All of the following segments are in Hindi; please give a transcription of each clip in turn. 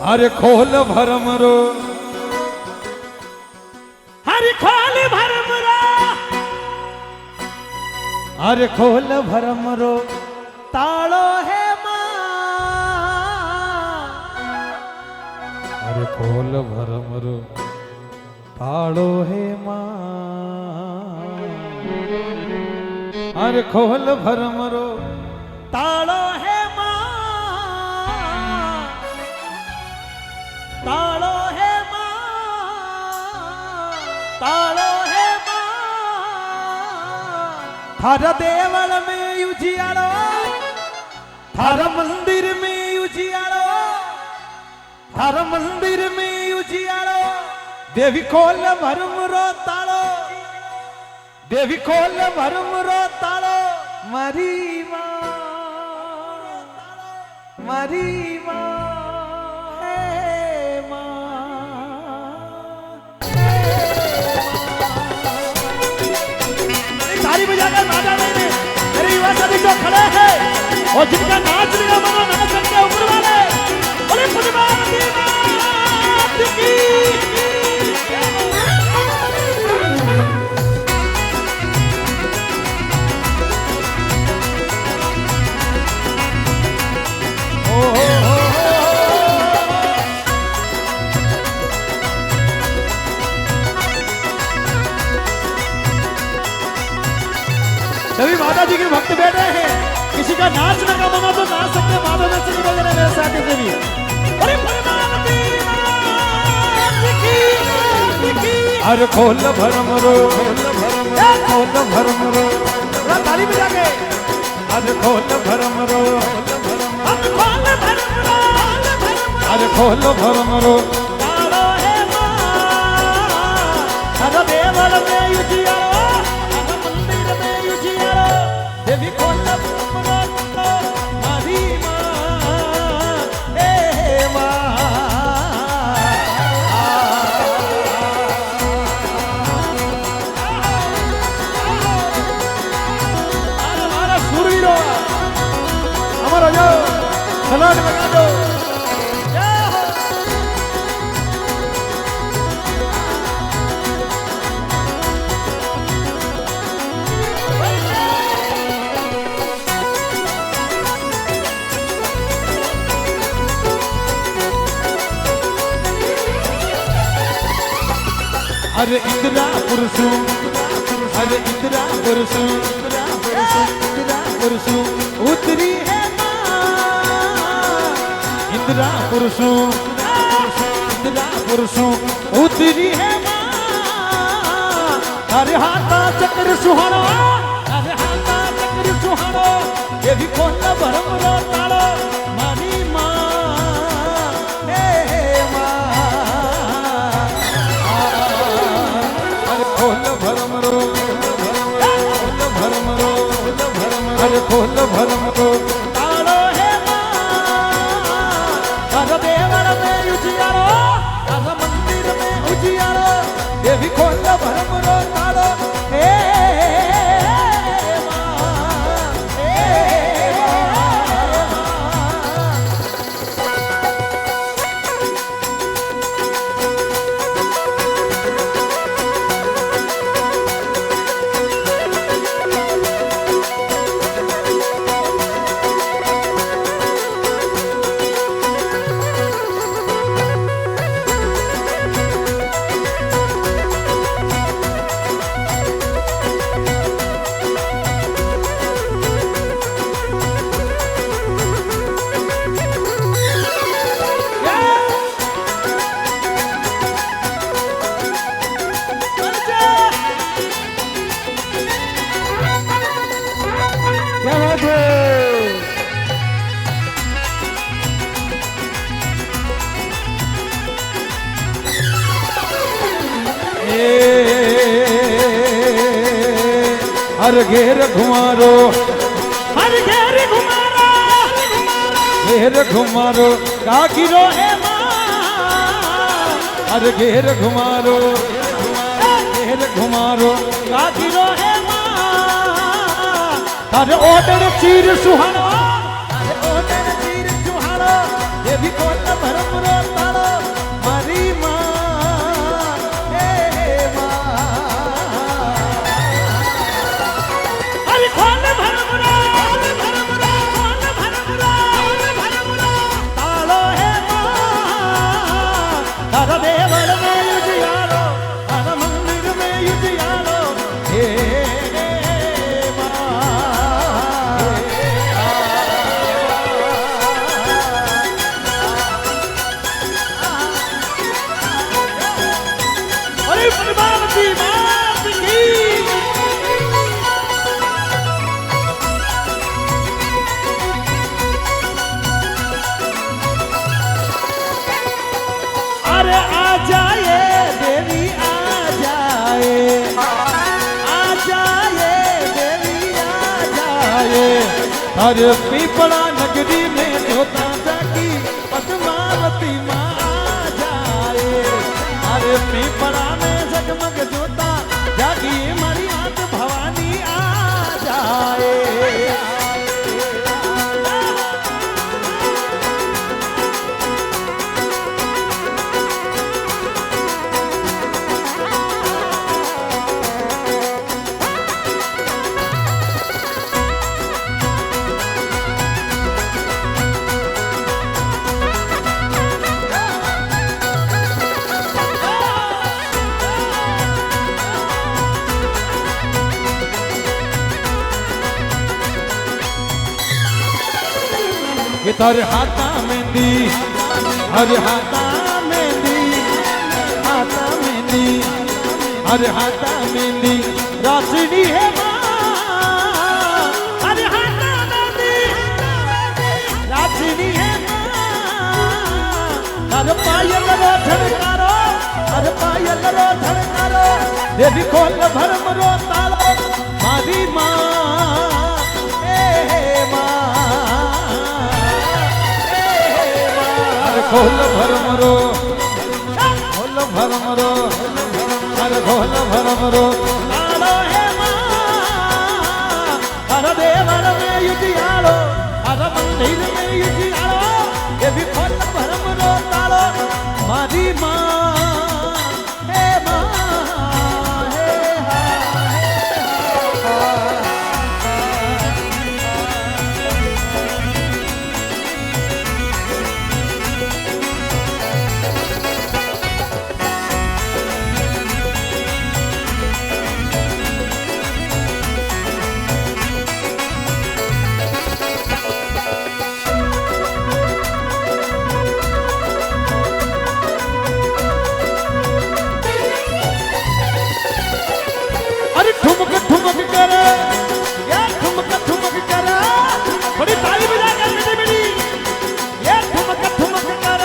अरे खोल भरमरो हरि खोल भरमरो अरे खोल भरमरो तालो है मां अरे खोल भरमरो तालो है मां अरे खोल भरमरो तालो है मां तालो है मां तालो है मां थारा देवल में उजियारो थारा मंदिर में उजियारो थारा मंदिर में उजियारो देवी खोल भरमरो तालो देवी खोल भरमरो तालो मारी मां मारी मां ताली बजाकर माता ने मेरे युवा साथी जो खड़े हैं और जिनका नाच लिया मनो नाच सकते ऊपर वाले बोले खुदबाती मात की सभी माता जी के भक्त बैठे हैं किसी का नाच लगा बना तो नाच सकते माता ने से निकल मेरे साथी से भी अरे अरे खोल भरमरो खोल भरमरो ताली बजा के अरे खोल भरमरो अरे खोल भरमरो तालो है मां अरे देवल में उजियारो अरे मंदिर में उजियारो देवी खोल भरमरो मारी मां ए मां हमारा सूरवीरो हमारा जो सलाम लगा दो अरे इंदिरा पुरुषु अरे इंदिरा पुरुषु इंदिरा पुरुषु उतरी है मां इंदिरा पुरुषु इंदिरा पुरुषु उतरी है मां अरे हाथा चक्र सुहानो अरे हाथा चक्र सुहानो ये भी खोल भरमरो तालो मारी मां अरे खोल भरमरो तालो है मां अरे देवल में उजियारो अरे मंदिर में उजियारो ये भी खोल भरमरो तालो हे हर घेर घुमारो हर घेर घुमारो घेर घुमारो कागिरो है मां हर घेर घुमारो घेर घुमारो कागिरो है मां हर ओडर चीर सुहानो हर ओडर चीर सुहानो ये भी कोट भरमरो अरे आ जाए देवी आ जाए, आ जाए देवी आ जाए। अरे पीपड़ा नगरी में जोता जागी पद्मावती माँ आ जाए। अरे पीपड़ा में जगमग जोता जागी मारी मात भवानी आ जाए। तर हाथा मेहंदी, हर हाथा मेहंदी, हाथा मेहंदी, हर हाथा मेहंदी राचनी है माँ। हर हाथा मेहंदी राचनी है माँ। हर पायल रो झड़कारो, हर पायल रो झड़कारो देवी खोल भरम रो तालो मारी माँ। खोल भरमरो, खोल भरमरो, अरे खोल भरमरो तालो है माँ। हर देवर में युजियालो, हर मंदिर में युजियालो ये भी खोल भरमरो तालो मारी माँ। हे माँ, हे हा, हे हा। ठुमक ठुमक कर, ये ठुमक ठुमक कर, बड़ी ताली बजा कर मेरी मेरी। ये ठुमक ठुमक कर,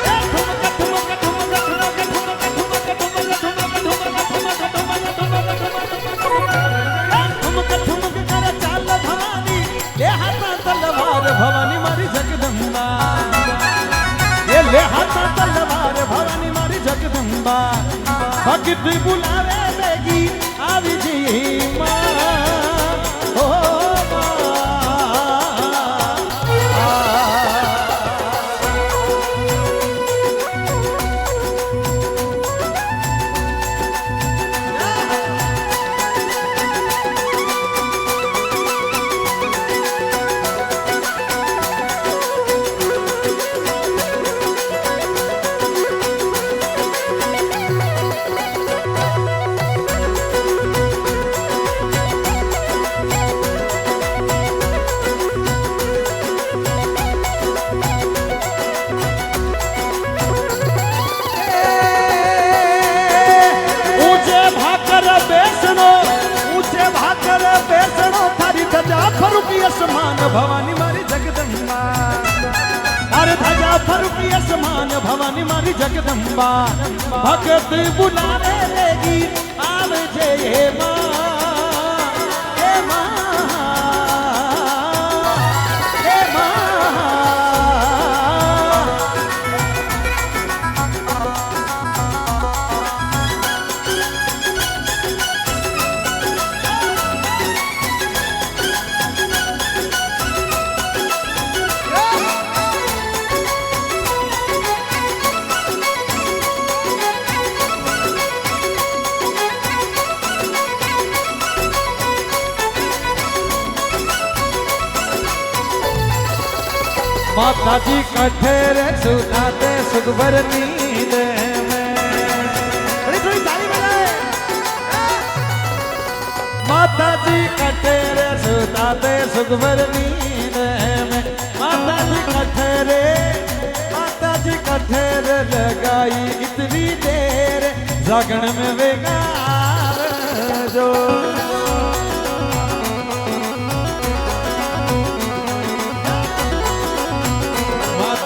ये ठुमक ठुमक ठुमक ठुमक ठुमक ठुमक ठुमक ठुमक ठुमक ठुमक कर चाल भवानी, ले हाथ तलवार भवानी मारी जगदम्बा। ये ले हाथ तलवार भवानी मारी जगदम्बा। भक्त बुलावे देगी आवी जी माँ, ओ माँ। फरुकी असमान भवानी मारी जगदम्बा। अरे धजा फरुकी असमान भवानी मारी जगदम्बा। भगत बुलावे लेगी आव जे माँ, हे माँ, हे माँ। माता जी कठेर सुनाते सुखभर नींद में। बड़ी थोड़ी ताली बजाए। माता जी कठेर सुनाते सुखभर नींद में। माता जी कठेरे, माता जी कठेर लगाई इतनी देर जागण में बेकार जो।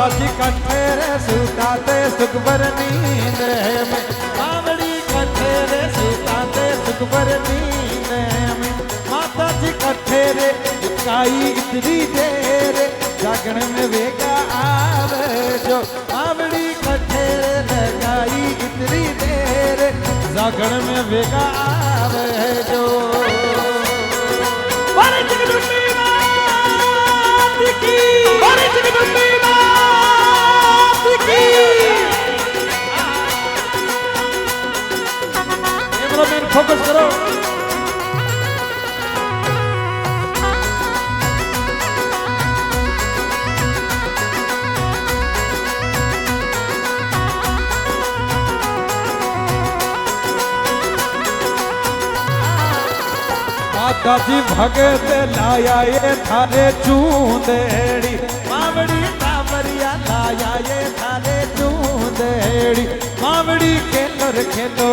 माता जी कट्ठे रे सुताते सुखबर नींद में मावड़ी कट्ठे रे सुताते सुखबर नींद में माता जी कट्ठे रे काई इतनी देर जागण में वेगा आवे जो मावड़ी कट्ठे रे लगाई इतनी देर जागण में वेगा आवे जो बड़ी जगदम्बे मात की बड़ी जगदम्बे मात की कैमरामैन फोकस करो माता जी भगत लाया ये थारे चूंदेड़ी मावड़ी टावरिया लाया ये थारे चूंदेड़ी मावड़ी खेलो रे खेलो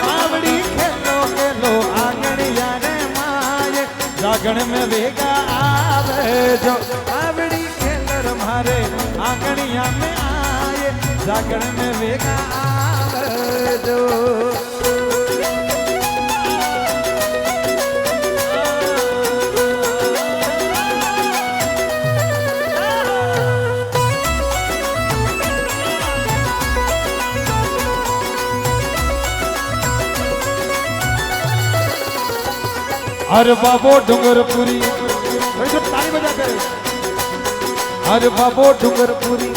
मावड़ी खेलो खेलो आंगणिया रे माये जागण में वेगा आवे जो मावड़ी खेलो रे मारे आंगणिया में आए जागण में वेगा आवे जो अरे बाबो डूंगरपुरी ताली बजा कर अरे बाबो डूंगरपुरी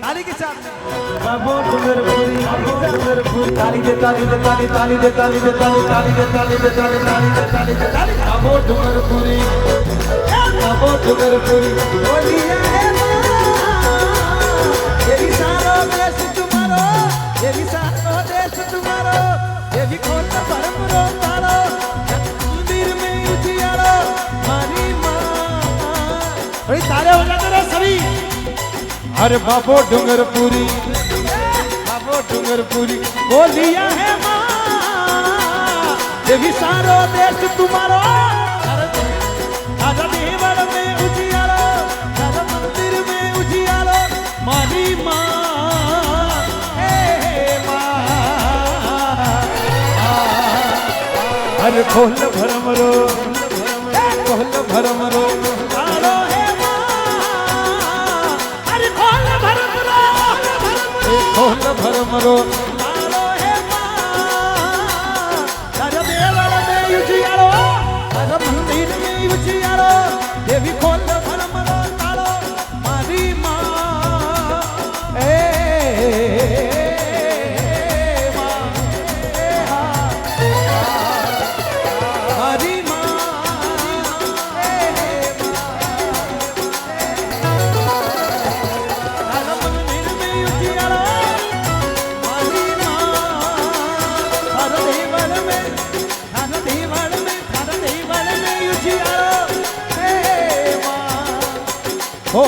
ताली के साथ बाबो डूंगरपुरी ताली दे ताली दे ताली ताली दे ताली दे ताली ताली दे ताली दे ताली ताली दे ताली दे ताली बाबो डूंगरपुरी बोलिया है ये भी सारो देश तुम्हारो ये भी सारो देश तुम्हारो ये भी खोल परमरो तारो तारे हो जाते रहे सभी अरे बाबो डूंगरपुरी बोलिया है माँ ये भी सारो देश तुम्हारो राजा देवल में उजियारो राजा मंदिर में उजियारो मारी माँ अरे खोल भरमरो तारो है खोल भरमरो तारो है माँ राजा देवल में उजियारो राजा मंदिर में उजियारो देवी खोल भरमरो तारो मारी माँ मारी माँ राजा मंदिर में उजियारो हो